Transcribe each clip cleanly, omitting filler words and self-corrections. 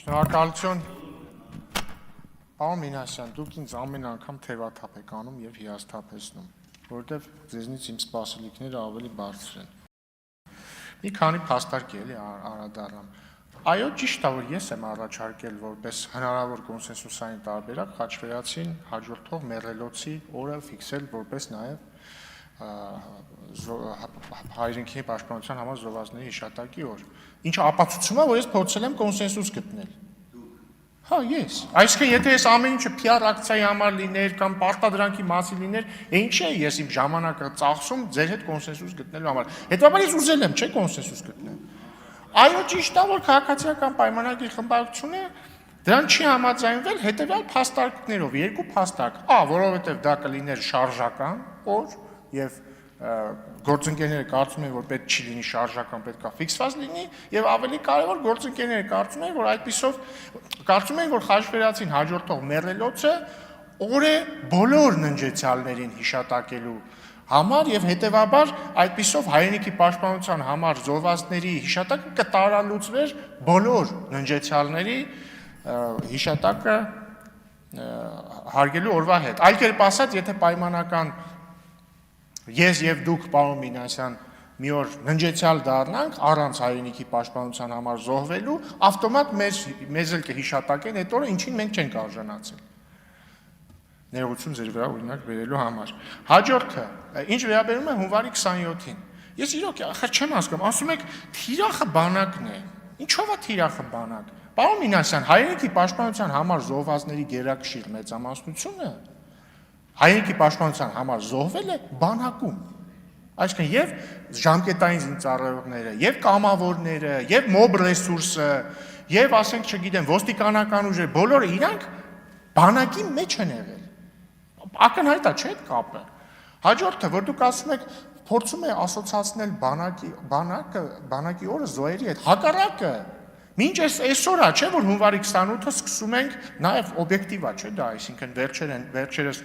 Շնորհակալություն, պարոն Մինասյան, դուք ինձ ամեն անգամ թևաթափ եք անում եւ հիասթափեցնում, որովհետեւ ձեզնից իմ սպասելիքները ավելի բարձր են։ Մի քանի փաստարկ էլի անդրադառնամ։ Այո, ճիշտ է, որ ես եմ առաջարկել որպես հնարավոր կոնսենսուսային տարբերակ Խաչվերացին հաջորդող մեռելոցի օրը ֆիքսել որպես նաեւ հայրենիքի պաշտպանության համար զոհվածների հիշատակի օր։ Ինչը ապացուցում է, որ ես փորձել եմ կոնսենսուս գտնել։ Հա, ես։ Այսինքն, եթե ես ամեն ինչը PR ակցիայի համար լիներ կամ պարտադրանքի մասի լիներ, ինչ է ես իմ ժամանակը ծախսում ձեր հետ կոնսենսուս գտնելու համար։ Հետո ես ուզել եմ, չէ՞ կոնսենսուս գտնել։ Այո, ճիշտ է, որ քաղաքացիական պայմանագրի խմբակցությունը դրան չի համաձայնվել հետևյալ փաստարկներով, երկու փաստարկ։ Որովհետև դա կլիներ շարժական օր եւ գործընկերները կարծում են, որ պետք չի լինի շարժական, պետք է ֆիքսված լինի, եւ ավելի կարեւոր գործընկերները կարծում են, որ այդպիսով կարծում են, որ Խաչվերացին հաջորդող մեռելոցը օր է բոլոր ննջեցյալներին հիշատակելու համար եւ հետեւաբար այդպիսով հայրենիքի պաշտպանության համար զոհվածների հիշատակը կտարալուծվեր բոլոր ննջեցյալների հիշատակը հարգելու օրվա հետ։ Այլ կերպ ասած, եթե պայմանական ես եւ դուք, պարոն Մինասյան, մի օր ննջեցյալ դառնանք առանց հայրենիքի պաշտպանության համար զոհվելու, ավտոմատ մեզ էլ կհիշատակեն այդ օրը, ինչին մենք չենք արժանացել։ Ներողություն ձեր վրա օրինակ բերելու համար։ Հաջորդը, ինչ վերաբերում է հունվարի 27-ին։ Ես իրոք ախր չեմ հասկանում, ասում եք թիրախը բանակն է։ Ինչով է թիրախը բանակ։ Պարոն Մինասյան, հայրենիքի պաշտպանության համար զոհվածների գերակշիռ մեծամասնությունը հայրենիքի պաշտպանության համար զոհվել է բանակում։ Այսինքն եւ ժամկետային զինծառայողները, եւ կամավորները, եւ մոբ ռեսուրսը, եւ ասենք, չգիտեմ, ոստիկանական ուժերը, բոլորը իրանք բանակի մեջ են եղել։ Ակնհայտ է, չէ՞ այդ կապը։ Հաջորդը, որ դուք ասում եք, փորձում է ասոցացնել բանակի օրը զոհերի հետ, հակառակը։ Մինչ այսօր է, չէ՞ որ հունվարի 28-ը սկսում ենք, նաև օբյեկտիվ է, չէ՞ դա, այսինքն վերջերս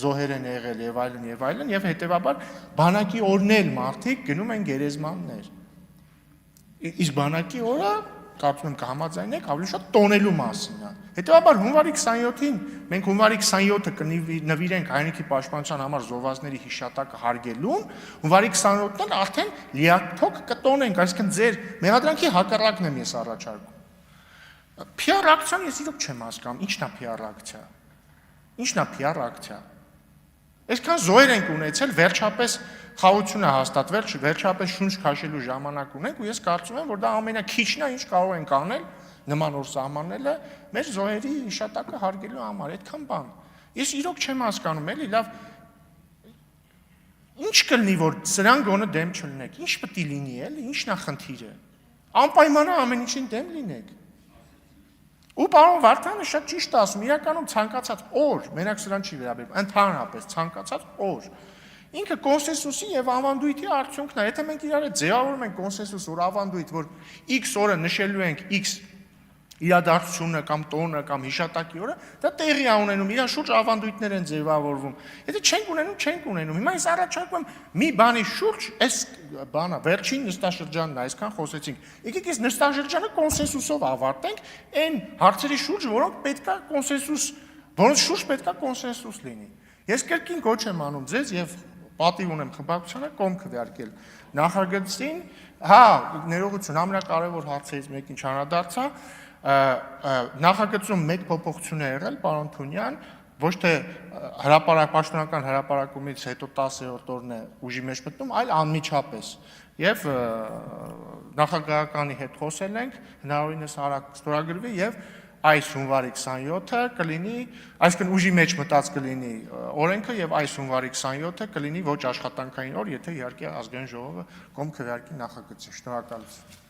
զոհեր են եղել եւ այլն, եւ հետեւաբար բանակի օրն էլ մարդիկ գնում են գերեզմաններ։ Իսկ բանակի օրը, կարծում եմ կհամաձայնեք, ավելի շատ տոնելու մասին է։ Հետեւաբար հունվարի 27-ին մենք հունվարի 27-ը կնվիրենք հայրենիքի պաշտպանության համար զոհվածների հիշատակը հարգելուն, հունվարի 28-ն արդեն լիաթոք կտոնենք, այսինքն ձեր մեղադրանքի հակառակն եմ ես առաջարկում։ PR ակցիան ես իրոք չեմ հասկանում, ի՞նչն է PR ակցիա։ Ի՞նչն է PR ակցիա։ Այսքան զոհեր ենք ունեցել, վերջապես խաղությունը հաստատվել, վերջապես շունչ քաշելու ժամանակ ունենք ու ես կարծում եմ, որ դա ամենաքիչն է, ինչ կարող ենք անել նման օր սահմանելը մեր զոհերի հիշատակը հարգելու համար, այդքան բան։ Ես իրոք չեմ հասկանում, էլի լավ ինչ կլինի, որ սրան գոնը դեմ չլինեք, ինչ պետք է լինի, էլի, ինչն է խնդիրը։ Անպայման ամեն ինչին դեմ լինեք։ Ու պարոն Վարդանը շատ ճիշտ է ասում, իրականում ցանկացած օր, մենակ սրան չի վերաբերում, ընդհանրապես ցանկացած օր ինքը կոնսենսուսի եւ ավանդույթի արդյունքն է։ Եթե մենք իրար հետ ձևավորում ենք կոնսենսուս որ ավանդույթ, որ X օրը նշելու ենք X իրադարձությունը կամ տոնը կամ հիշատակի օրը, դա տեղի է ունենում, իր շուրջ ավանդույթներ են ձևավորվում։ Եթե չենք ունենում։ Հիմա ես առաջարկում եմ մի բանի շուրջ, այս բանը վերջին նստաշրջանն է, այսքան խոսեցինք։ Եկեք այս նստաշրջանը կոնսենսուսով ավարտենք, այն հարցերի շուրջ, որոնց շուրջ պետքա կոնսենսուս լինի։ Ես կրկին կոչ եմ անում ձեզ եւ պատիվ ունեմ խմբակցությանը կողմ քվեարկել նախագծին, հա, ներողություն, ամենակարևոր հարցերից մեկին չանդրադարձա, նախագծում մեկ փոփոխություն է եղել, պարոն Թունյան, ոչ թե պաշտոնական հրապարակումից հետո 10-րդ օրն է ուժի մեջ մտնում, այլ անմիջապես։ Եվ նախագահականի հետ խոսել ենք, հնարավորինս արագ ստորագրվի եւ այս հունվարի 27-ը կլինի, այսինքն ուժի մեջ մտած կլինի օրենքը եւ այս հունվարի 27-ը կլինի ոչ աշխատանքային օր, եթե իհարկե ազգային ժողովը կողմ քվեարկի նախագծին։ Շնորհակալություն։